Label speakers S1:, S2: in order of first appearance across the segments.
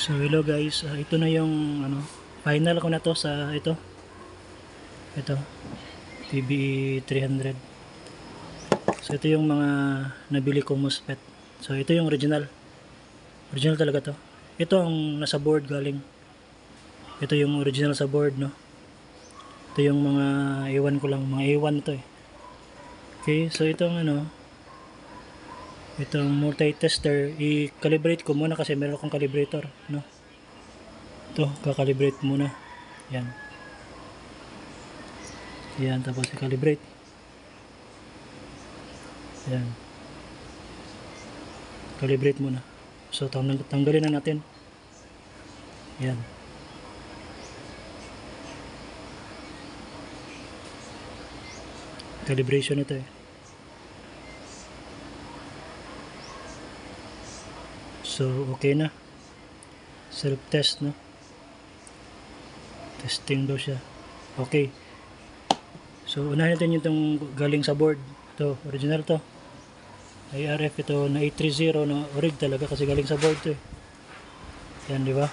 S1: So hello guys, ito na yung final ko na to sa ito TBE 300. So ito yung mga nabili kong MOSFET. So ito yung original talaga to. Ito ang nasa board galing. Ito yung original sa board, no. Ito yung mga A1 ko lang, mga A1 ito eh. Okay, so itong itong multi-tester, i-calibrate ko muna kasi meron akong calibrator, no. Ito, kakalibrate muna. Yan, tapos i-calibrate. Yan. Calibrate muna. So tanggalin na natin. Yan. Calibration ito eh. So okay na. Self-test, no. Testing daw siya. Okay. So unahin natin yung itong galing sa board. Ito, original to. IRF ito na 830 na orig talaga kasi galing sa board to eh. Yan, di ba?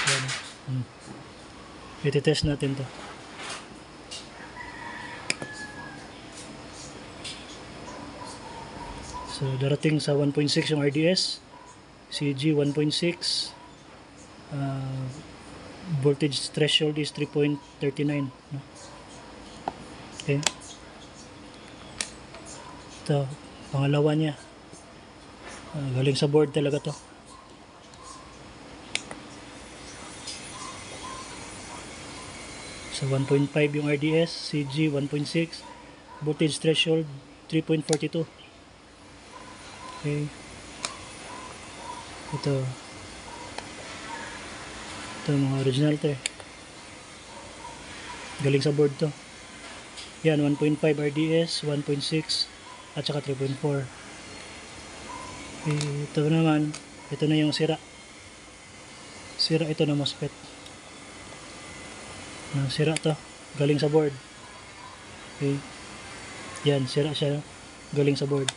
S1: Yan. Iti-test natin to. So darating sa 1.6 yung RDS, CG 1.6, voltage threshold is 3.39, no? Okay. Ito, pangalawa niya. Galing sa board talaga to. So 1.5 yung RDS, CG 1.6, voltage threshold 3.42. Okay. Ito mga original to eh. Galing sa board to. Yan, 1.5 RDS, 1.6 at saka 3.4. Okay, ito naman, ito na yung sira ito na MOSFET. Sira to, galing sa board. Okay. Yan, sira siya, galing sa board.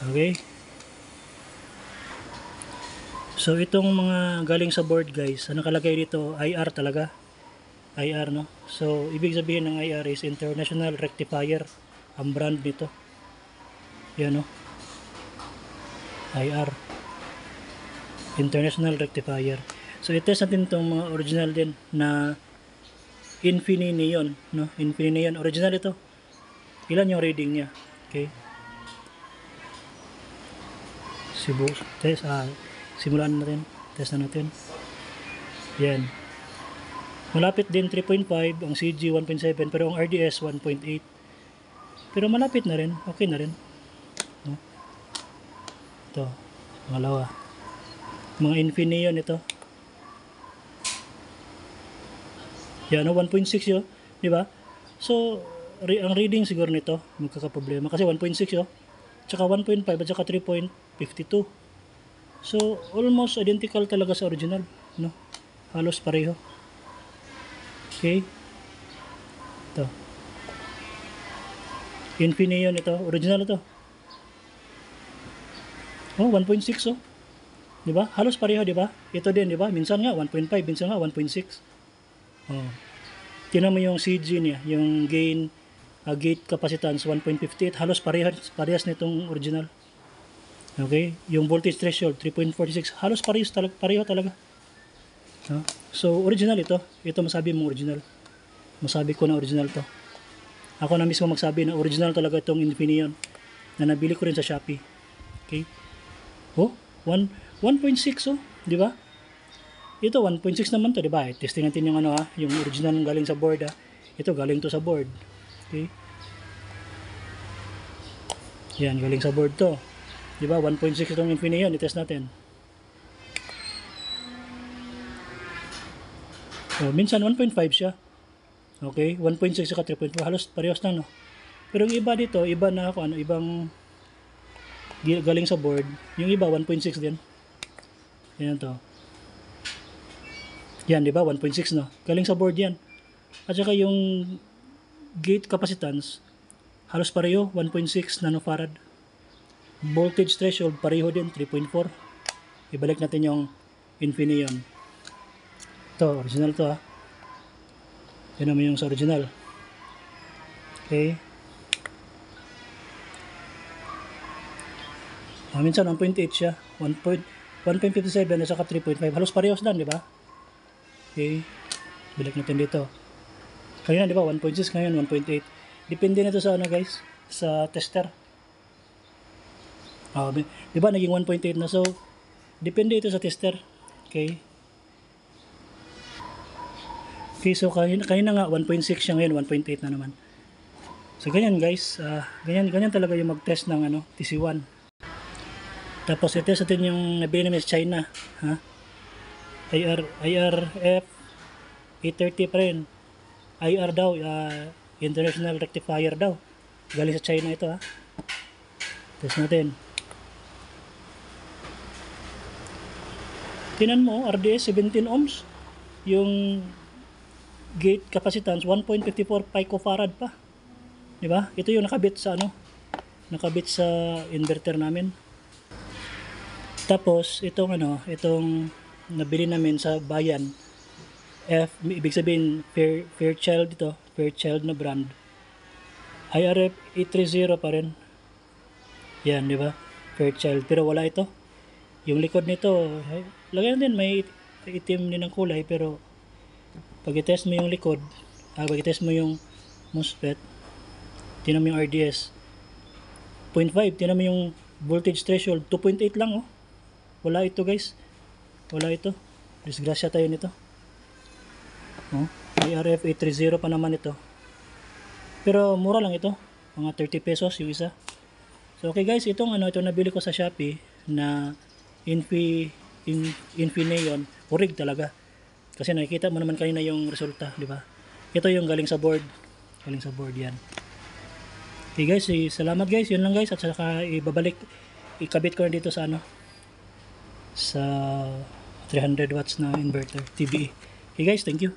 S1: Okay. So itong mga galing sa board guys, nakalagay dito IR talaga. IR, no. So ibig sabihin ng IR is International Rectifier, ang brand nito. Yan, no. IR, International Rectifier. So i-test natin itong mga original din na Infineon, no. Infineon original ito. Ilan yung reading niya? Okay. Simulan natin. Test na natin. Yan. Malapit din 3.5, ang CG 1.7, pero ang RDS 1.8. Pero malapit na rin. Okay na rin. No? Ito. Pangalawa. Mga Infineon ito. Yan, 1.6 yun. Diba? So, ang reading siguro nito, magkakaproblema. Kasi 1.6 yun. Tsaka 1.5 at tsaka 3.52. So almost identical talaga sa original, no? Halos pareho. Okay. Ito. Infineon ito, original ito. Oh, 1.6 oh. 'Di ba? Halos pareho, 'di ba? Ito din, 'di ba? Minsan nga 1.5, minsan nga 1.6. Oh. Tingnan mo yung CG niya, yung gain gate capacitance 1.58, halos parehas nitong original. Okay, yung voltage threshold 3.46, halos pareho talaga. No? So original ito masabi mo original. Masabi ko na original to. Ako na mismo magsabi na original talaga itong Infineon na nabili ko rin sa Shopee. Okay? Oh, 1.6 oh, di ba? Ito 1.6 naman to, di ba? Testing natin yung yung original galing sa board Ito galing to sa board. Okay? Yan, galing sa board to. Di ba? 1.6 itong Infineon, i-test natin. So, minsan 1.5 siya. Okay, 1.6 saka 3.4, halos parehas lang, no. Pero yung iba dito, iba na ako ibang galing sa board. Yung iba 1.6 din. Yan to. Yan, di ba? 1.6 no. Galing sa board yan. At saka yung gate capacitance halos pareho, 1.6 nanofarad. Voltage threshold pareho din, 3.4. ibalik natin yung Infineon. Ito, original to ha. Yan naman yung sa original. Okay. Minsan 1.8 siya. 1.57 at saka 3.5. Halos parehas lang, di ba? Okay. Balik natin dito. Kanina, di ba? 1.6, ngayon 1.8. Depende na ito sa ano guys, sa tester. Di ba naging 1.8 na, so depende ito sa tester. Okay. Okay, so kanina nga 1.6 siya, ngayon 1.8 na naman. So ganyan guys, ganyan talaga yung mag-test ng ano, TC1. Tapos i-test natin yung nabili namin sa China, ha? IRF 830 pa rin. IR daw, International Rectifier daw. Galing sa China ito, ha. Test natin. Tinan mo, RDS 17 ohms. Yung gate capacitance 1.54 picofarad pa. Di ba? Ito yung nakabit sa ano? Nakabit sa inverter namin. Tapos itong ano, itong nabili namin sa bayan. Ibig sabihin Fairchild ito, Fairchild na brand. IRF 830 pa rin. Yan, di ba? Fairchild, pero wala ito. Yung likod nito, lagyan din may itim din ang kulay, pero pag i-test mo yung likod, pag i-test mo yung MOSFET, tinan mo yung RDS 0.5, tinan mo yung voltage threshold 2.8 lang, oh. Wala ito guys, wala ito. Disgrasya tayo nito, oh. IRF 830 pa naman ito, pero mura lang ito, mga 30 pesos yung isa. So okay guys, itong nabili ko sa Shopee na Infineon, urig talaga. Kasi nakikita mo naman kanina yung resulta, di ba? Ito yung galing sa board. Galing sa board yan. Okay guys, salamat guys. Yun lang guys. At saka ikabit ko na dito sa sa 300 watts na inverter, TBE. Okay guys, thank you.